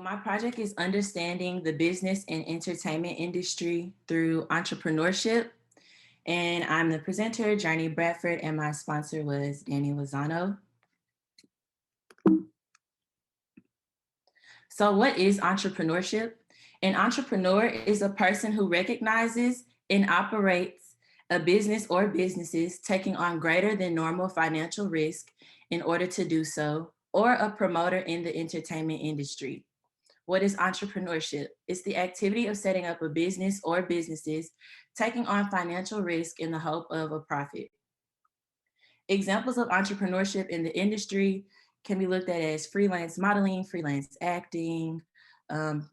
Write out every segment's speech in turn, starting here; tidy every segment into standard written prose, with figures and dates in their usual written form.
My project is understanding the business and entertainment industry through entrepreneurship. And I'm the presenter, Journee Bradford, and my sponsor was Danny Lozano. So what is entrepreneurship? An entrepreneur is a person who recognizes and operates a business or businesses taking on greater than normal financial risk in order to do so, or a promoter in the entertainment industry. What is entrepreneurship? It's the activity of setting up a business or businesses, taking on financial risk in the hope of a profit. Examples of entrepreneurship in the industry can be looked at as freelance modeling, freelance acting,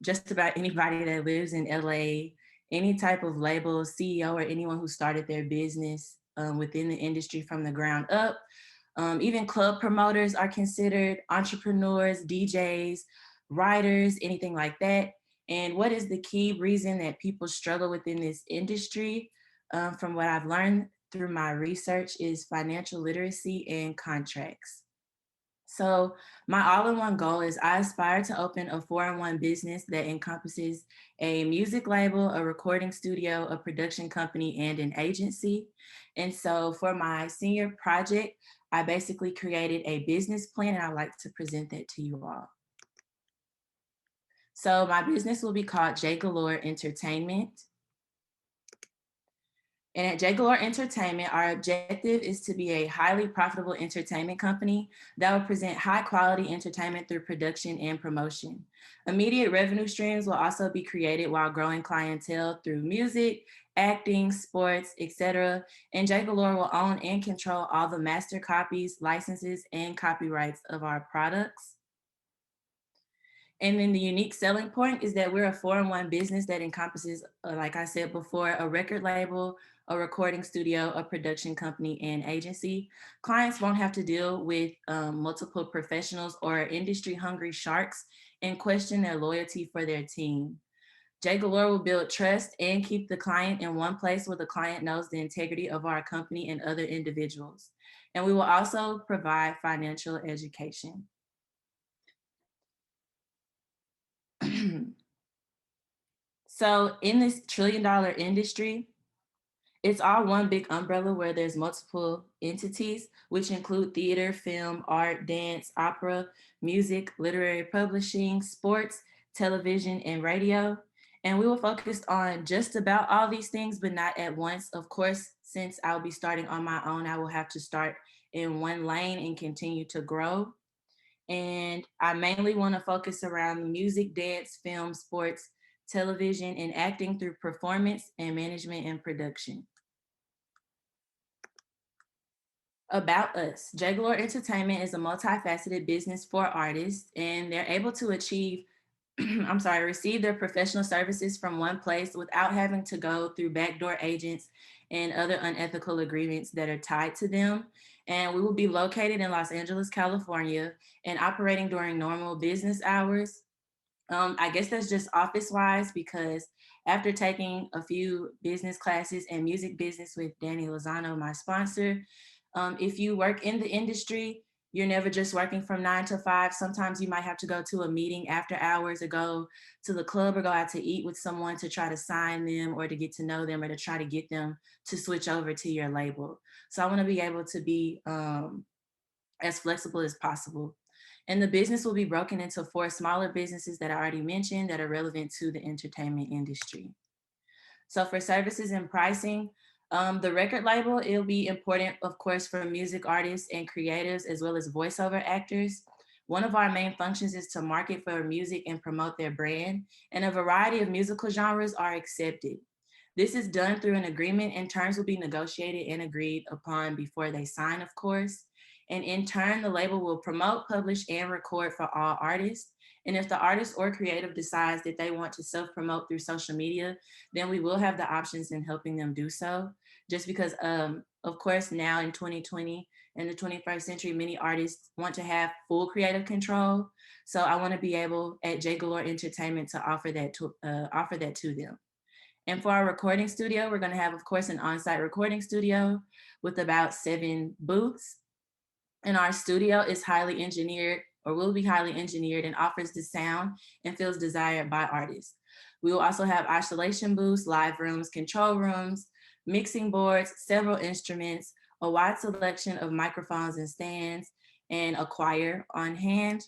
just about anybody that lives in LA, any type of label, CEO, or anyone who started their business within the industry from the ground up. Even club promoters are considered entrepreneurs, DJs, writers, anything like that. And what is the key reason that people struggle within this industry? From what I've learned through my research is financial literacy and contracts. So my all-in-one goal is I aspire to open a 4-in-1 business that encompasses a music label, a recording studio, a production company, and an agency. And so for my senior project, I basically created a business plan and I'd like to present that to you all. So my business will be called J Galore Entertainment. And at J Galore Entertainment, our objective is to be a highly profitable entertainment company that will present high quality entertainment through production and promotion. Immediate revenue streams will also be created while growing clientele through music, acting, sports, etc. And J Galore will own and control all the master copies, licenses, and copyrights of our products. And then the unique selling point is that we're a 4-in-1 business that encompasses, like I said before, a record label, a recording studio, a production company, and agency. Clients won't have to deal with multiple professionals or industry-hungry sharks and question their loyalty for their team. J Galore will build trust and keep the client in one place where the client knows the integrity of our company and other individuals. And we will also provide financial education. So in this trillion-dollar industry, it's all one big umbrella where there's multiple entities, which include theater, film, art, dance, opera, music, literary publishing, sports, television, and radio. And we will focus on just about all these things, but not at once. Of course, since I'll be starting on my own, I will have to start in one lane and continue to grow. And I mainly want to focus around music, dance, film, sports, television, and acting through performance and management and production. About us, J Galore Entertainment is a multifaceted business for artists, and they're able to achieve, receive their professional services from one place without having to go through backdoor agents and other unethical agreements that are tied to them. And we will be located in Los Angeles, California, and operating during normal business hours. I guess that's just office-wise because after taking a few business classes and music business with Danny Lozano, my sponsor, if you work in the industry, you're never just working from 9 to 5. Sometimes you might have to go to a meeting after hours or go to the club or go out to eat with someone to try to sign them or to get to know them or to try to get them to switch over to your label. So I want to be able to be as flexible as possible. And the business will be broken into 4 smaller businesses that I already mentioned that are relevant to the entertainment industry. So for services and pricing, the record label, it'll be important, of course, for music artists and creatives, as well as voiceover actors. One of our main functions is to market for music and promote their brand, and a variety of musical genres are accepted. This is done through an agreement, and terms will be negotiated and agreed upon before they sign, of course. And in turn, the label will promote, publish, and record for all artists. And if the artist or creative decides that they want to self-promote through social media, then we will have the options in helping them do so. Just because, of course, now in 2020, in the 21st century, many artists want to have full creative control. So I want to be able at J Galore Entertainment to offer that to them. And for our recording studio, we're going to have, of course, an on-site recording studio with about 7 booths. And our studio is highly engineered or will be highly engineered and offers the sound and feels desired by artists. We will also have isolation booths, live rooms, control rooms, mixing boards, several instruments, a wide selection of microphones and stands, and a choir on hand,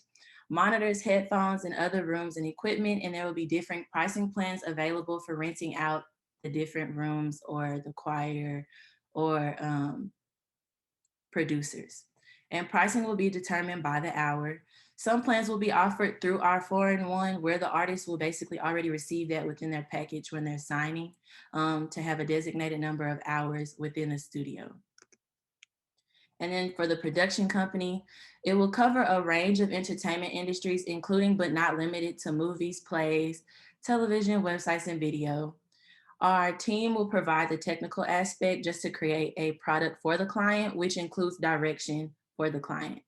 monitors, headphones, and other rooms and equipment. And there will be different pricing plans available for renting out the different rooms or the choir or producers. And pricing will be determined by the hour. Some plans will be offered through our 4-in-1, where the artist will basically already receive that within their package when they're signing, to have a designated number of hours within the studio. And then for the production company, it will cover a range of entertainment industries, including but not limited to movies, plays, television, websites, and video. Our team will provide the technical aspect just to create a product for the client, which includes direction for the client,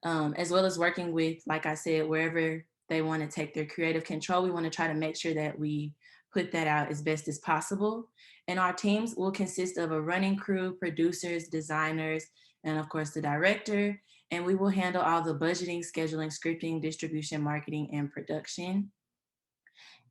as well as working with, like I said, wherever they want to take their creative control. We want to try to make sure that we put that out as best as possible. And our teams will consist of a running crew, producers, designers, and of course the director. And we will handle all the budgeting, scheduling, scripting, distribution, marketing, and production.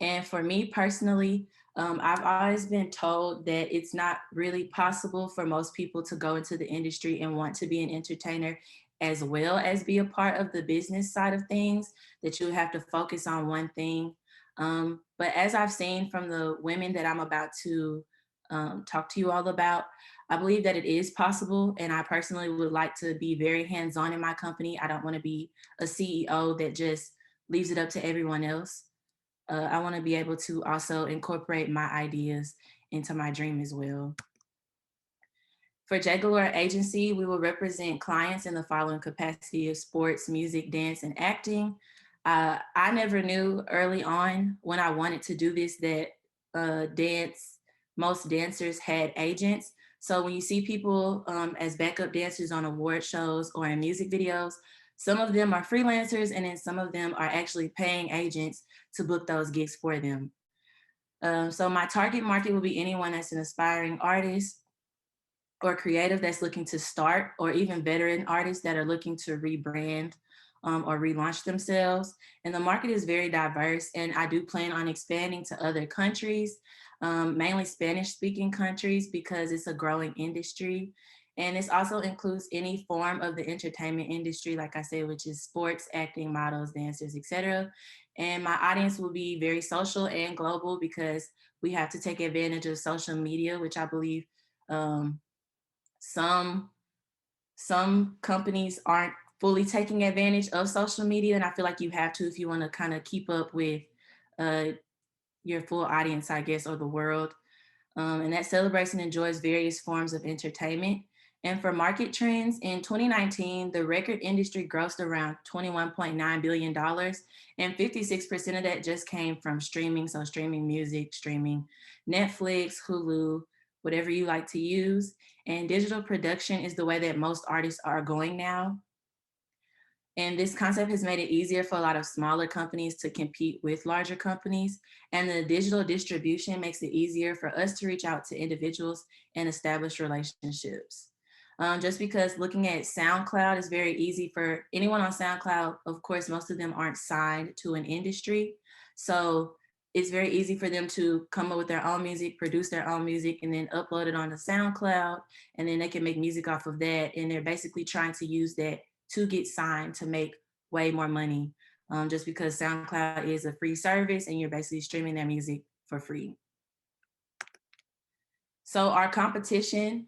And for me personally, I've always been told that it's not really possible for most people to go into the industry and want to be an entertainer as well as be a part of the business side of things, that you have to focus on one thing. But as I've seen from the women that I'm about to talk to you all about, I believe that it is possible. And I personally would like to be very hands on in my company. I don't want to be a CEO that just leaves it up to everyone else. I want to be able to also incorporate my ideas into my dream as well. For J Galore Agency, we will represent clients in the following capacity of sports, music, dance, and acting. I never knew early on when I wanted to do this that most dancers had agents. So when you see people as backup dancers on award shows or in music videos, some of them are freelancers and then some of them are actually paying agents to book those gigs for them. So my target market will be anyone that's an aspiring artist or creative that's looking to start, or even veteran artists that are looking to rebrand or relaunch themselves. And the market is very diverse, and I do plan on expanding to other countries, mainly Spanish-speaking countries, because it's a growing industry. And this also includes any form of the entertainment industry, like I said, which is sports, acting, models, dancers, etc. And my audience will be very social and global because we have to take advantage of social media, which I believe some companies aren't fully taking advantage of social media, and I feel like you have to if you want to kind of keep up with uh, your full audience, I guess, or the world. And that celebrates and enjoys various forms of entertainment. And for market trends, in 2019, the record industry grossed around $21.9 billion, and 56% of that just came from streaming. So streaming music, streaming Netflix, Hulu, whatever you like to use. And digital production is the way that most artists are going now. And this concept has made it easier for a lot of smaller companies to compete with larger companies. And the digital distribution makes it easier for us to reach out to individuals and establish relationships. Just because looking at SoundCloud is very easy for anyone on SoundCloud. Of course, most of them aren't signed to an industry. So it's very easy for them to come up with their own music, produce their own music, and then upload it onto SoundCloud. And then they can make music off of that. And they're basically trying to use that to get signed to make way more money, just because SoundCloud is a free service and you're basically streaming their music for free. So our competition,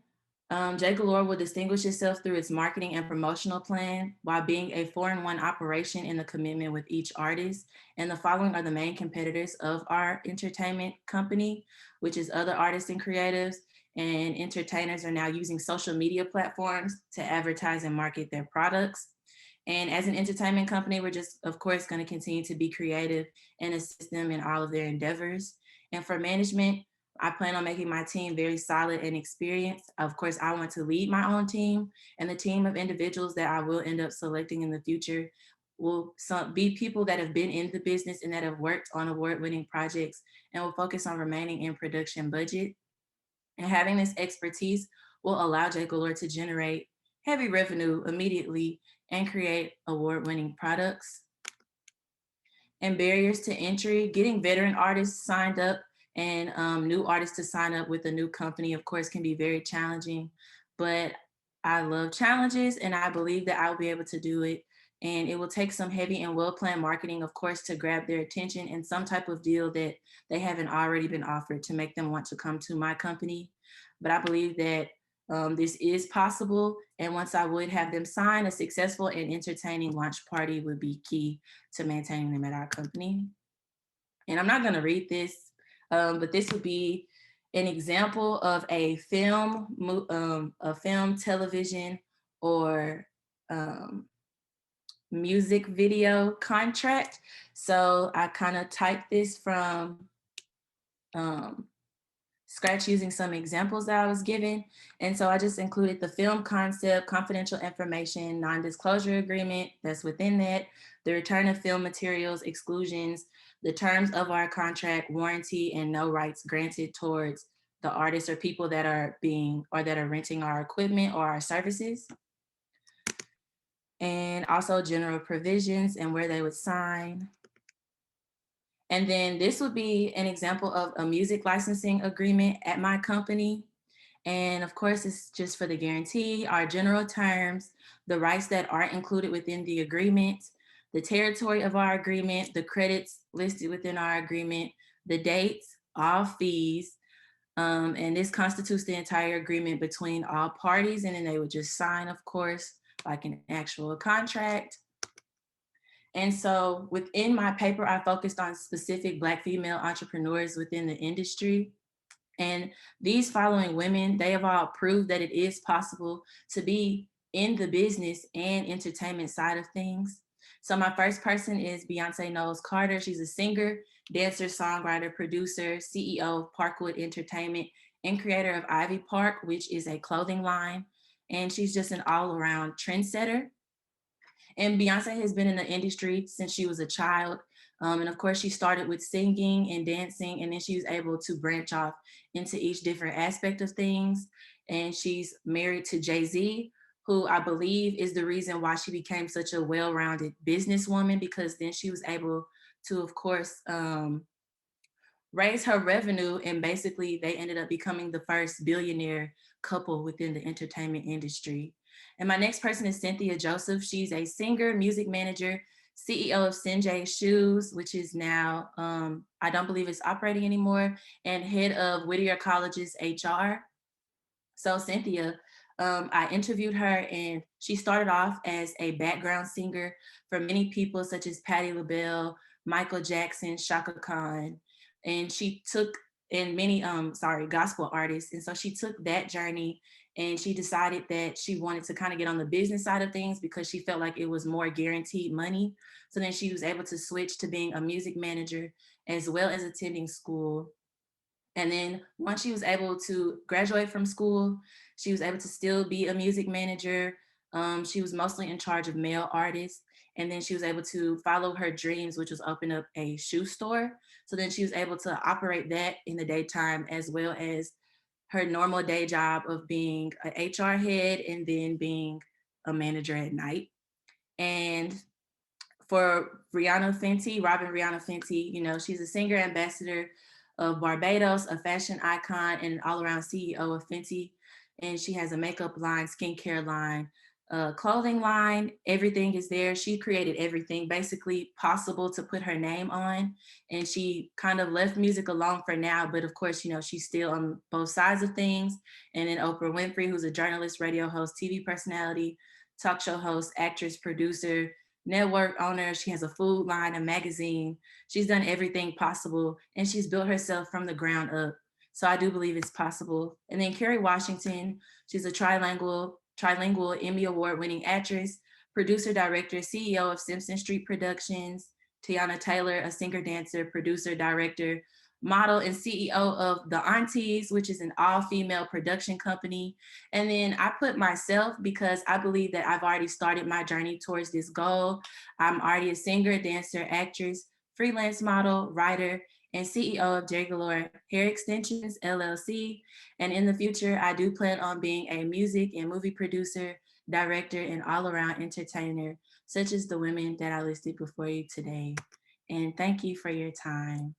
J Galore will distinguish itself through its marketing and promotional plan while being a 4-in-1 operation in the commitment with each artist. And the following are the main competitors of our entertainment company, which is other artists and creatives. And entertainers are now using social media platforms to advertise and market their products. And as an entertainment company, we're just, of course, going to continue to be creative and assist them in all of their endeavors. And for management, I plan on making my team very solid and experienced. Of course, I want to lead my own team, and the team of individuals that I will end up selecting in the future will be people that have been in the business and that have worked on award-winning projects and will focus on remaining in production budget. And having this expertise will allow J Galore to generate heavy revenue immediately and create award-winning products. And barriers to entry, getting veteran artists signed up and new artists to sign up with a new company, of course, can be very challenging. But I love challenges and I believe that I'll be able to do it. And it will take some heavy and well planned marketing, of course, to grab their attention and some type of deal that they haven't already been offered to make them want to come to my company. But I believe that this is possible. And once I would have them sign, a successful and entertaining launch party would be key to maintaining them at our company. And I'm not going to read this, but this would be an example of a film, television, or um, music video contract. So I kind of typed this from um, scratch using some examples that I was given. And so I just included the film concept, confidential information, non-disclosure agreement that's within that, the return of film materials, exclusions, the terms of our contract, warranty, and no rights granted towards the artists or people that are renting our equipment or our services. And also general provisions and where they would sign. And then this would be an example of a music licensing agreement at my company. And of course, it's just for the guarantee, our general terms, the rights that aren't included within the agreement, the territory of our agreement, the credits listed within our agreement, the dates, all fees. And this constitutes the entire agreement between all parties. And then they would just sign, of course, like an actual contract. And so within my paper, I focused on specific Black female entrepreneurs within the industry. And these following women, they have all proved that it is possible to be in the business and entertainment side of things. So my first person is Beyonce Knowles Carter. She's a singer, dancer, songwriter, producer, CEO of Parkwood Entertainment, and creator of Ivy Park, which is a clothing line. And she's just an all-around trendsetter. And Beyonce has been in the industry since she was a child. And of course, she started with singing and dancing, and then she was able to branch off into each different aspect of things. And she's married to Jay-Z, who I believe is the reason why she became such a well-rounded businesswoman, because then she was able to, of course, raise her revenue, and basically they ended up becoming the first billionaire couple within the entertainment industry. And my next person is Cynthia Joseph. She's a singer, music manager, CEO of Sinjay Shoes, which is now, I don't believe it's operating anymore, and head of Whittier College's HR. So Cynthia, I interviewed her, and she started off as a background singer for many people such as Patti LaBelle, Michael Jackson, Shaka Khan, and she took and many gospel artists. And so she took that journey and she decided that she wanted to kind of get on the business side of things because she felt like it was more guaranteed money. So then she was able to switch to being a music manager as well as attending school. And then once she was able to graduate from school, she was able to still be a music manager. She was mostly in charge of male artists. And then she was able to follow her dreams, which was open up a shoe store. So then she was able to operate that in the daytime as well as her normal day job of being an HR head and then being a manager at night. And for Robin Rihanna Fenty, she's a singer ambassador of Barbados, a fashion icon, and an all-around CEO of Fenty. And she has a makeup line, skincare line, clothing line. Everything is there. She created everything basically possible to put her name on. And she kind of left music alone for now. But of course, she's still on both sides of things. And then Oprah Winfrey, who's a journalist, radio host, TV personality, talk show host, actress, producer, network owner. She has a food line, a magazine. She's done everything possible, and she's built herself from the ground up. So I do believe it's possible. And then Kerry Washington, she's a trilingual Emmy Award-winning actress, producer, director, CEO of Simpson Street Productions. Tiana Taylor, a singer, dancer, producer, director, model, and CEO of The Aunties, which is an all-female production company. And then I put myself because I believe that I've already started my journey towards this goal. I'm already a singer, dancer, actress, freelance model, writer, and CEO of J Galore Hair Extensions, LLC. And in the future, I do plan on being a music and movie producer, director, and all around entertainer, such as the women that I listed before you today. And thank you for your time.